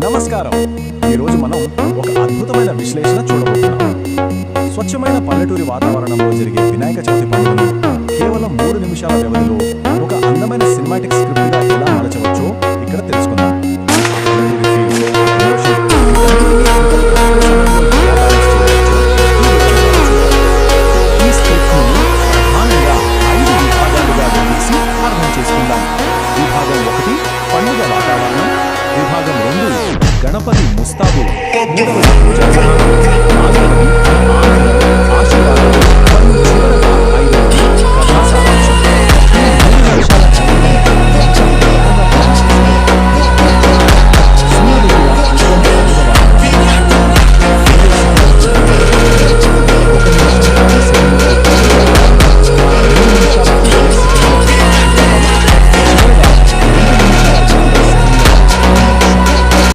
నమస్కారం. ఈరోజు మనం ఒక అద్భుతమైన విశ్లేషణ చూడబోతున్నాం. స్వచ్ఛమైన పల్లెటూరి వాతావరణంలో జరిగే వినాయక చవితి పండుగను కేవలం 3 నిమిషాల వ్యవధిలో ఒక అందమైన సినిమాటిక్ స్క్రిప్ట్గా ఎలా మలచవచ్చో ఇక్కడ తెలుసుకుందాం. ఈ స్క్రిప్ట్ను ప్రధానంగా 5 విభాగాలుగా విభజించి అర్థం చేసుకుందాం. విభాగం 1 పండుగ వాతావరణం, విభాగం 2 గణపతి ముస్తాబు, 3వ పూజ విధానం, 4వది